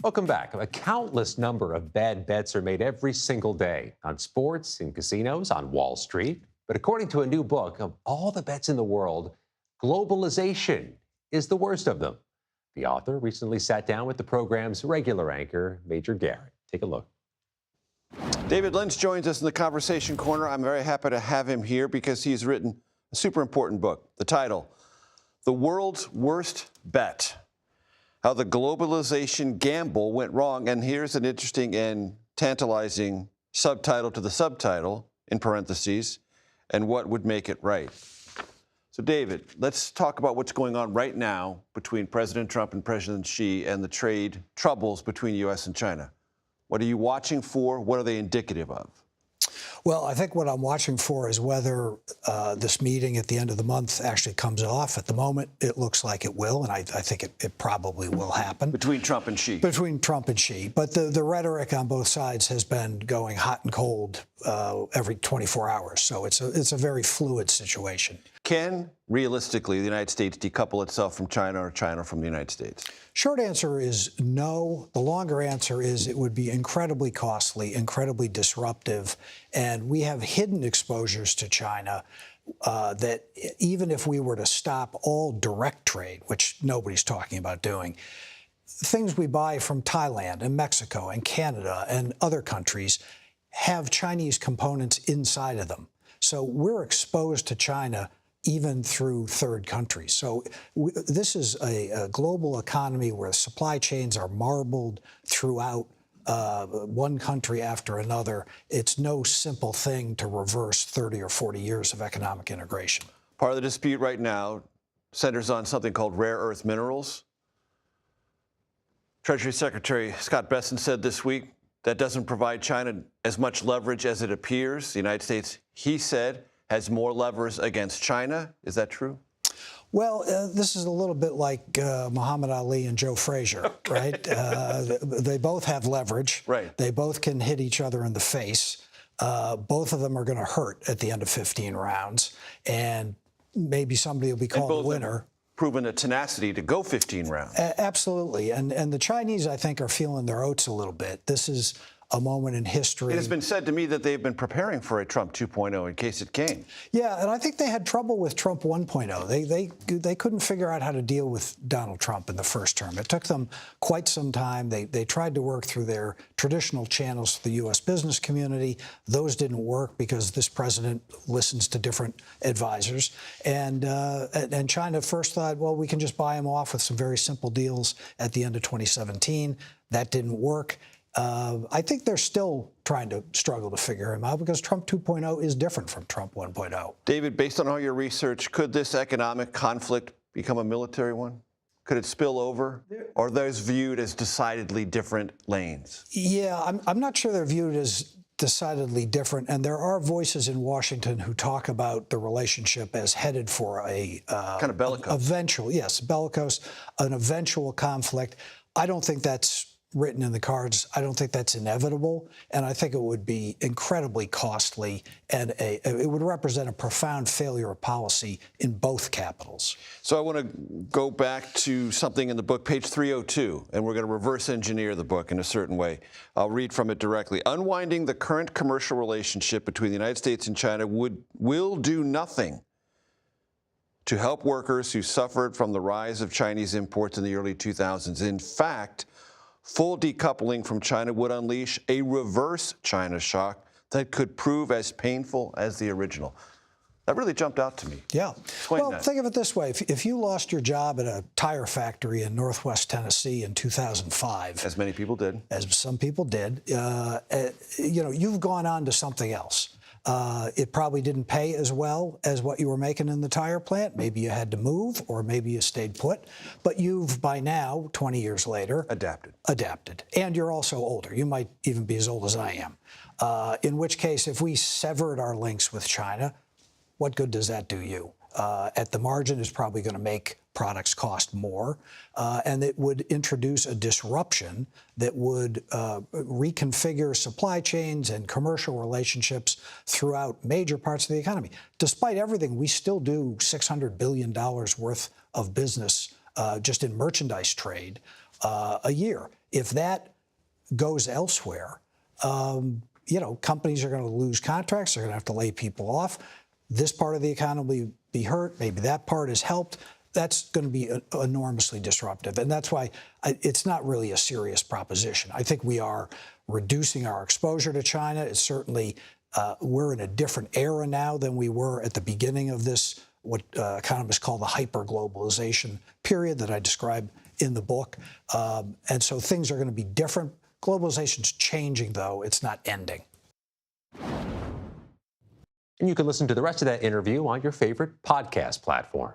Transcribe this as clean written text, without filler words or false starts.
Welcome back. A countless number of bad bets are made every single day on sports, in casinos, on Wall Street. But according to a new book, of all the bets in the world, globalization is the worst of them. The author recently sat down with the program's regular anchor, Major Garrett. Take a look. David Lynch joins us in the Conversation Corner. I'm very happy to have him here because he's written a super important book. The title, The World's Worst Bet: How the Globalization Gamble Went Wrong. And here's an interesting and tantalizing subtitle to the subtitle, in parentheses, and what would make it right. So, David, let's talk about what's going on right now between President Trump and President Xi and the trade troubles between U.S. and China. What are you watching for? What are they indicative of? Well, I think what I'm watching for is whether this meeting at the end of the month actually comes off. At the moment, it looks like it will, and I think it probably will happen. Between Trump and Xi. Between Trump and Xi. But the rhetoric on both sides has been going hot and cold every 24 hours. So it's a very fluid situation. Can, realistically, the United States decouple itself from China or China from the United States? Short answer is no. The longer answer is it would be incredibly costly, incredibly disruptive, and we have hidden exposures to China that even if we were to stop all direct trade, which nobody's talking about doing, things we buy from Thailand and Mexico and Canada and other countries have Chinese components inside of them. So we're exposed to China even through third countries. So this is a global economy where supply chains are marbled throughout one country after another. It's no simple thing to reverse 30 or 40 years of economic integration. Part of the dispute right now centers on something called rare earth minerals. Treasury Secretary Scott Bessent said this week that doesn't provide China as much leverage as it appears. The United States, he said, has more levers against China. Is that true? Well, this is a little bit like Muhammad Ali and Joe Frazier, right? They both have leverage. Right. They both can hit each other in the face. Both of them are going to hurt at the end of 15 rounds. And maybe somebody will be called a winner. Proven a tenacity to go 15 rounds. Absolutely. And the Chinese, I think, are feeling their oats a little bit. This is a moment in history. It has been said to me that they've been preparing for a Trump 2.0 in case it came. Yeah, and I think they had trouble with Trump 1.0. They couldn't figure out how to deal with Donald Trump in the first term. It took them quite some time. They tried to work through their traditional channels to the U.S. business community. Those didn't work because this president listens to different advisors. And China first thought, well, we can just buy him off with some very simple deals at the end of 2017. That didn't work. I think they're still trying to struggle to figure him out because Trump 2.0 is different from Trump 1.0. David, based on all your research, could this economic conflict become a military one? Could it spill over? Or are those viewed as decidedly different lanes? Yeah, I'm not sure they're viewed as decidedly different. And there are voices in Washington who talk about the relationship as headed for a kind of bellicose. Bellicose, an eventual conflict. I don't think that's written in the cards. I don't think that's inevitable, and I think it would be incredibly costly, and it would represent a profound failure of policy in both capitals. So I want to go back to something in the book, page 302, and we're going to reverse engineer the book in a certain way. I'll read from it directly. Unwinding the current commercial relationship between the United States and China will do nothing to help workers who suffered from the rise of Chinese imports in the early 2000s. In fact, full decoupling from China would unleash a reverse China shock that could prove as painful as the original. That really jumped out to me. Yeah. Explain that. Think of it this way. If you lost your job at a tire factory in Northwest Tennessee in 2005. As many people did. As some people did. You've gone on to something else. It probably didn't pay as well as what you were making in the tire plant. Maybe you had to move, or maybe you stayed put. But you've, by now, 20 years later, adapted. And you're also older. You might even be as old as I am. In which case, if we severed our links with China, what good does that do you? At the margin, it's probably going to make products cost more, and it would introduce a disruption that would reconfigure supply chains and commercial relationships throughout major parts of the economy. Despite everything, we still do $600 billion worth of business just in merchandise trade a year. If that goes elsewhere, companies are going to lose contracts. They're going to have to lay people off. This part of the economy will be hurt. Maybe that part is helped. That's going to be enormously disruptive. And that's why it's not really a serious proposition. I think we are reducing our exposure to China. It's certainly, we're in a different era now than we were at the beginning of this, what economists call the hyper-globalization period that I describe in the book. And so things are going to be different. Globalization's changing, though. It's not ending. And you can listen to the rest of that interview on your favorite podcast platform.